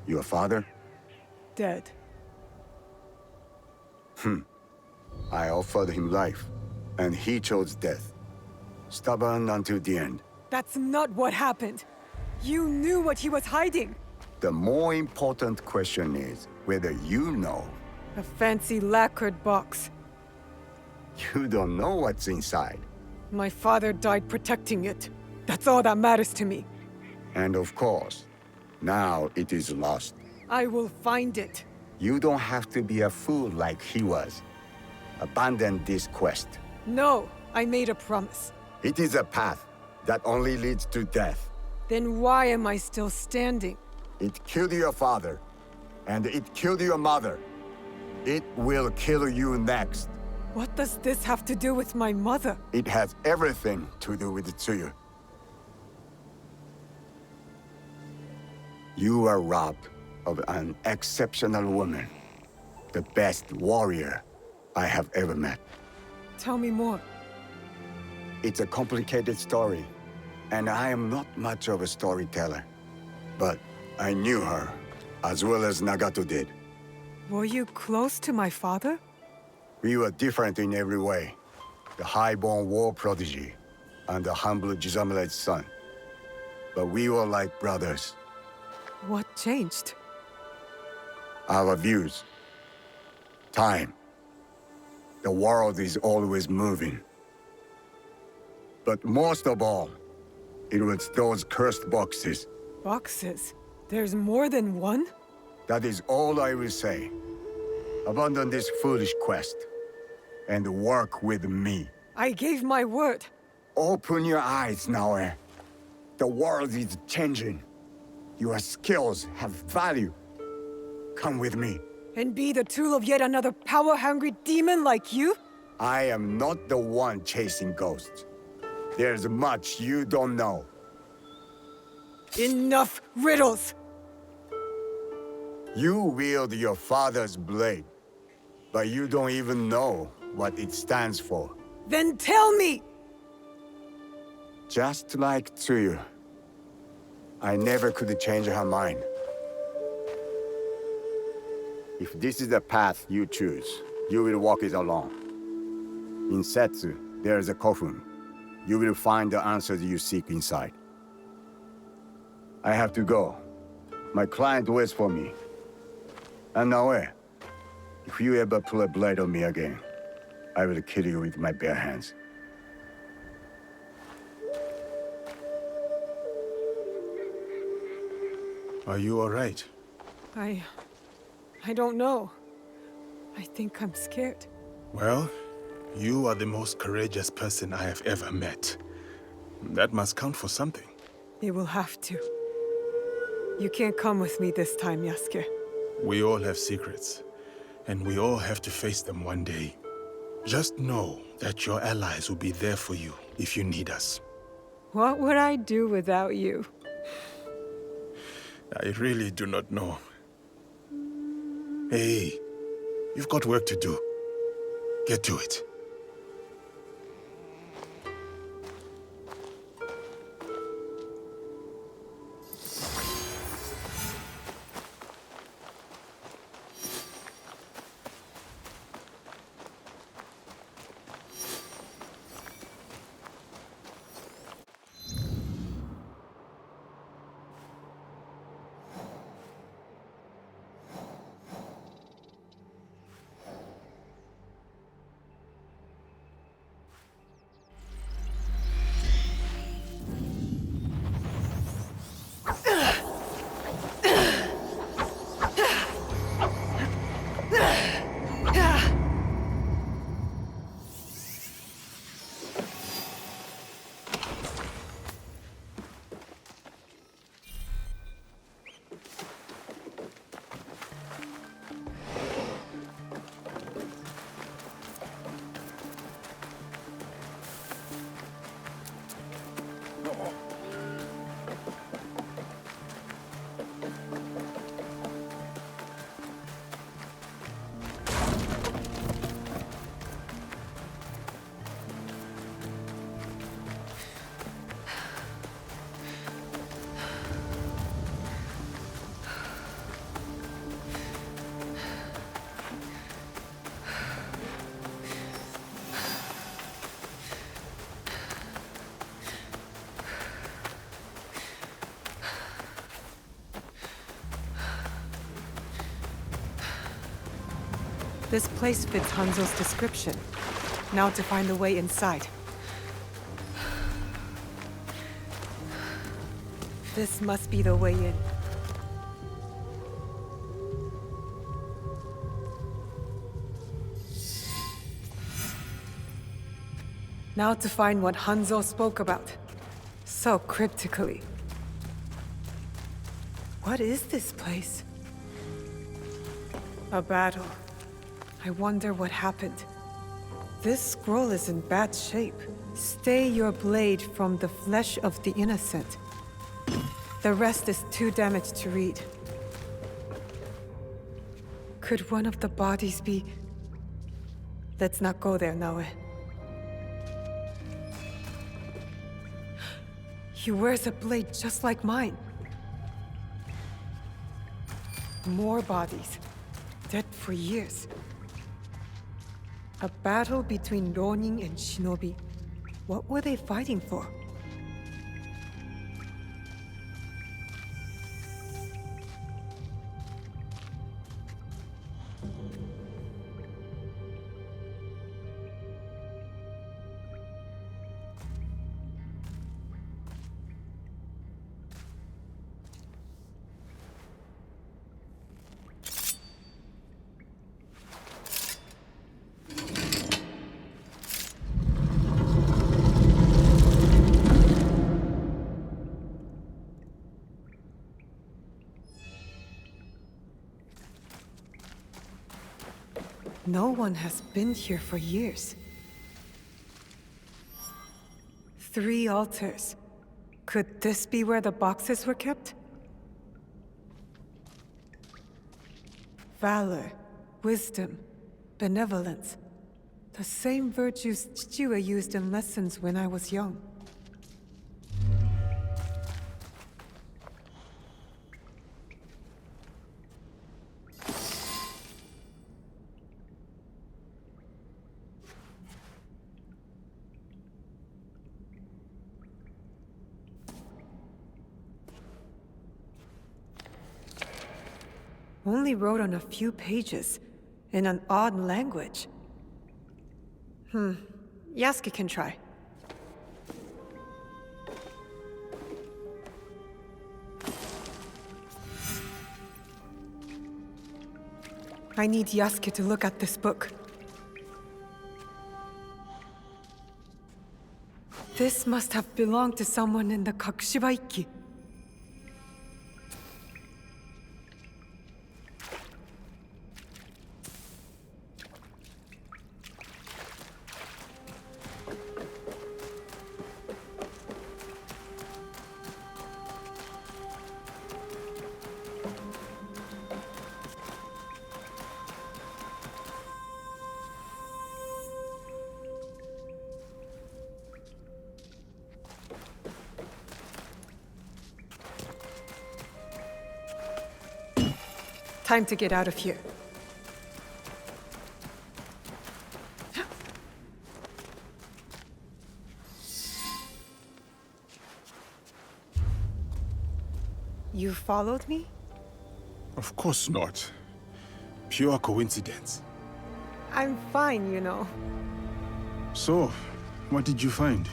Your father? Dead. I offered him life, and he chose death. Stubborn until the end. That's not what happened. You knew what he was hiding. The more important question is whether you know. A fancy lacquered box. You don't know what's inside. My father died protecting it. That's all that matters to me. And of course, now it is lost. I will find it. You don't have to be a fool like he was. Abandon this quest. No, I made a promise. It is a path that only leads to death. Then why am I still standing? It killed your father, and it killed your mother. It will kill you next. What does this have to do with my mother? It has everything to do with Tsuyu. You are robbed of an exceptional woman. The best warrior I have ever met. Tell me more. It's a complicated story, and I am not much of a storyteller. But I knew her, as well as Nagato did. Were you close to my father? We were different in every way. The high-born war prodigy, and the humble Jizamure's son. But we were like brothers. What changed? Our views. Time. The world is always moving. But most of all, it was those cursed boxes. Boxes? There's more than one? That is all I will say. Abandon this foolish quest, and work with me. I gave my word. Open your eyes, Naoe. The world is changing. Your skills have value. Come with me. And be the tool of yet another power-hungry demon like you? I am not the one chasing ghosts. There's much you don't know. Enough riddles! You wield your father's blade, but you don't even know what it stands for. Then tell me! Just like Tsuyu, I never could change her mind. If this is the path you choose, you will walk it alone. In Setsu, there is a coffin. You will find the answers you seek inside. I have to go. My client waits for me. And Naoe, if you ever pull a blade on me again, I will kill you with my bare hands. Are you all right? I don't know. I think I'm scared. Well, you are the most courageous person I have ever met. That must count for something. You will have to. You can't come with me this time, Yasuke. We all have secrets, and we all have to face them one day. Just know that your allies will be there for you if you need us. What would I do without you? I really do not know. Hey, you've got work to do. Get to it. This place fits Hanzo's description. Now to find the way inside. This must be the way in. Now to find what Hanzo spoke about. So cryptically. What is this place? A battle. I wonder what happened. This scroll is in bad shape. Stay your blade from the flesh of the innocent. The rest is too damaged to read. Could one of the bodies be... Let's not go there, Naoe. He wears a blade just like mine. More bodies. Dead for years. A battle between Ronin and shinobi. What were they fighting for? No one has been here for years. 3 altars. Could this be where the boxes were kept? Valor, wisdom, benevolence. The same virtues Chichiwa used in lessons when I was young. Only wrote on a few pages, in an odd language. Yasuke can try. I need Yasuke to look at this book. This must have belonged to someone in the Kakushibaiki. Time to get out of here. You followed me? Of course not. Pure coincidence. I'm fine, you know. So, what did you find?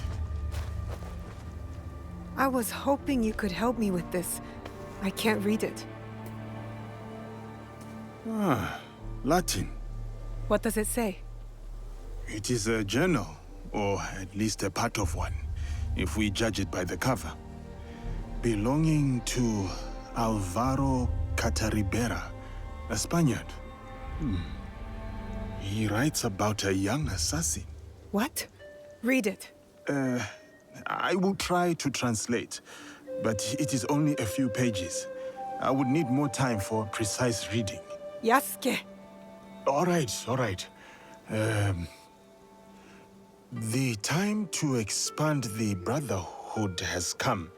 I was hoping you could help me with this. I can't read it. Ah, Latin. What does it say? It is a journal, or at least a part of one, if we judge it by the cover. Belonging to Alvaro Cataribera, a Spaniard. He writes about a young assassin. What? Read it. I will try to translate, but it is only a few pages. I would need more time for precise reading. Yasuke! All right. The time to expand the Brotherhood has come.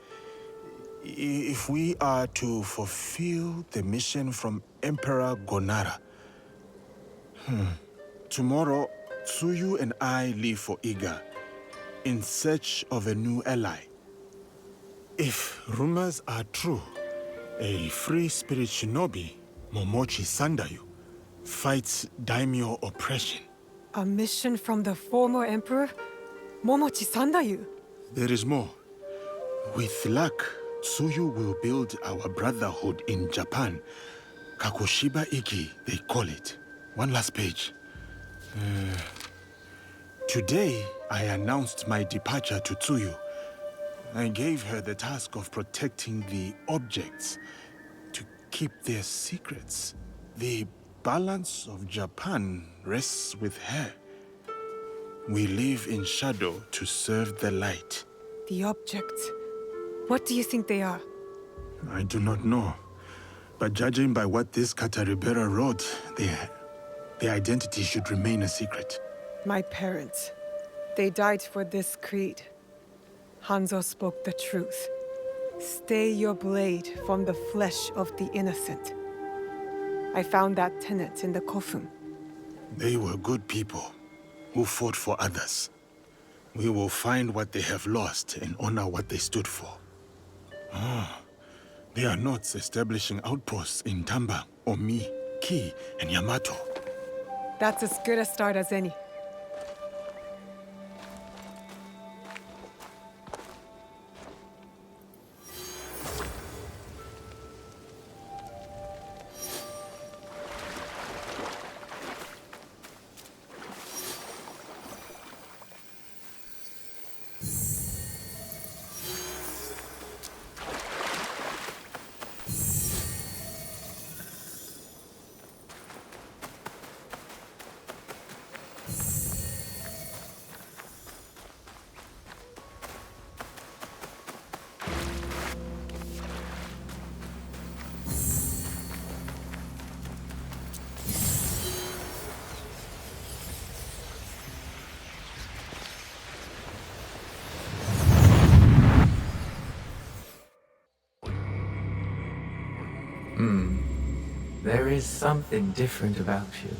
If we are to fulfill the mission from Emperor Gonara. Tomorrow, Tsuyu and I leave for Iga, in search of a new ally. If rumors are true, a free spirit shinobi, Momochi Sandayu, fights daimyo oppression. A mission from the former emperor? Momochi Sandayu? There is more. With luck, Tsuyu will build our brotherhood in Japan. Kakushiba Iki, they call it. One last page. Today, I announced my departure to Tsuyu. I gave her the task of protecting the objects, to keep their secrets. The balance of Japan rests with her. We live in shadow to serve the light. The objects. What do you think they are? I do not know. But judging by what this Kataribera wrote, their identity should remain a secret. My parents. They died for this creed. Hanzo spoke the truth. Stay your blade from the flesh of the innocent. I found that tenet in the Kofun. They were good people who fought for others. We will find what they have lost and honor what they stood for. They are not establishing outposts in Tamba, Omi, Ki, and Yamato. That's as good a start as any. There is something different about you.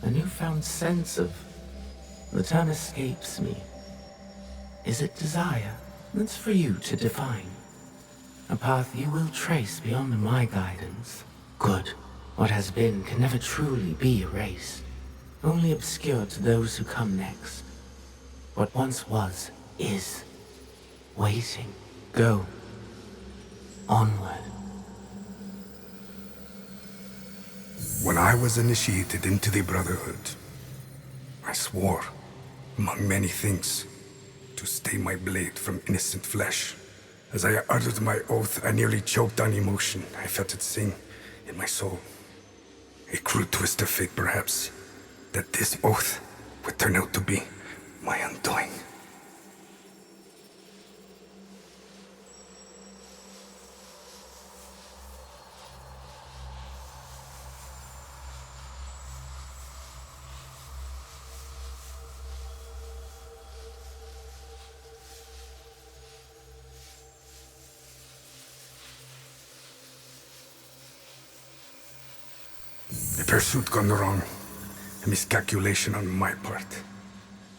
A newfound sense of... The term escapes me. Is it desire? That's for you to define. A path you will trace beyond my guidance. Good. What has been can never truly be erased. Only obscured to those who come next. What once was, is. Waiting. Go. Onward. When I was initiated into the Brotherhood, I swore, among many things, to stay my blade from innocent flesh. As I uttered my oath, I nearly choked on emotion. I felt it sing in my soul. A cruel twist of fate, perhaps, that this oath would turn out to be my undoing. A pursuit gone wrong. A miscalculation on my part.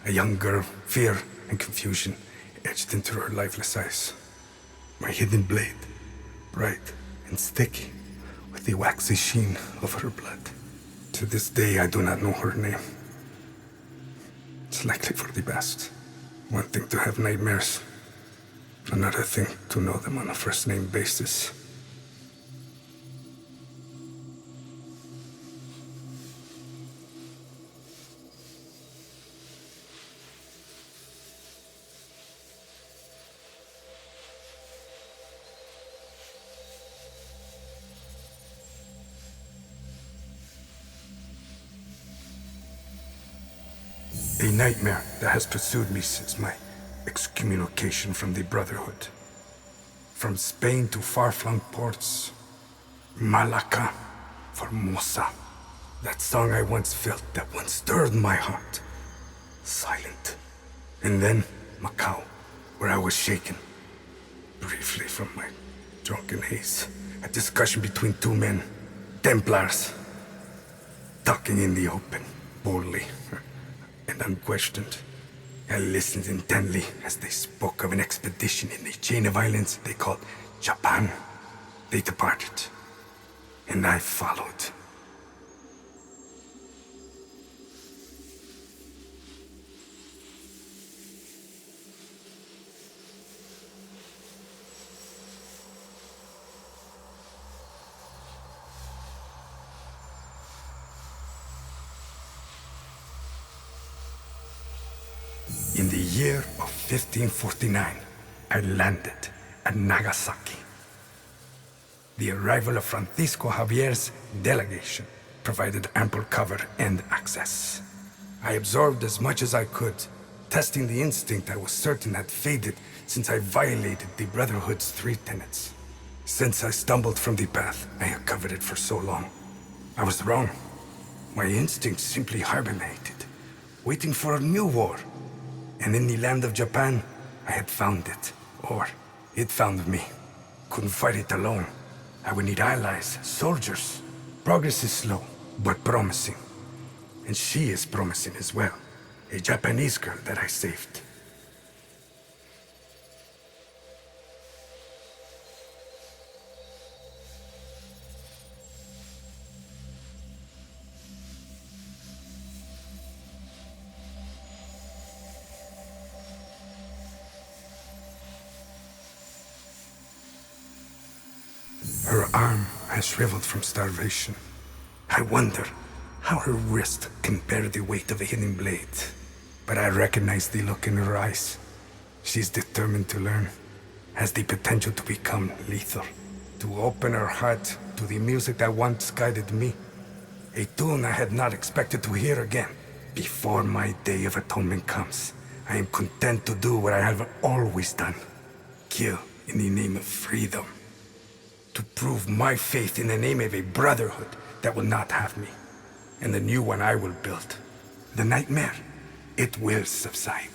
A young girl, fear and confusion etched into her lifeless eyes. My hidden blade, bright and sticky, with the waxy sheen of her blood. To this day, I do not know her name. It's likely for the best. One thing to have nightmares, another thing to know them on a first-name basis. A nightmare that has pursued me since my excommunication from the Brotherhood. From Spain to far-flung ports, Malacca, Formosa. That song I once felt, that once stirred my heart. Silent. And then Macau, where I was shaken. Briefly from my drunken haze. A discussion between two men, Templars. Talking in the open, boldly. And unquestioned. I listened intently as they spoke of an expedition in a chain of islands they called Japan. They departed, and I followed. In the year of 1549, I landed at Nagasaki. The arrival of Francisco Javier's delegation provided ample cover and access. I absorbed as much as I could, testing the instinct I was certain had faded since I violated the Brotherhood's 3 tenets. Since I stumbled from the path, I had covered it for so long. I was wrong. My instinct simply hibernated, waiting for a new war. And in the land of Japan, I had found it. Or, it found me. Couldn't fight it alone. I would need allies, soldiers. Progress is slow, but promising. And she is promising as well. A Japanese girl that I saved. Her arm has shriveled from starvation. I wonder how her wrist can bear the weight of a hidden blade. But I recognize the look in her eyes. She's determined to learn, has the potential to become lethal. To open her heart to the music that once guided me. A tune I had not expected to hear again. Before my day of atonement comes, I am content to do what I have always done. Kill in the name of freedom. To prove my faith in the name of a brotherhood that will not have me. And the new one I will build. The nightmare, it will subside.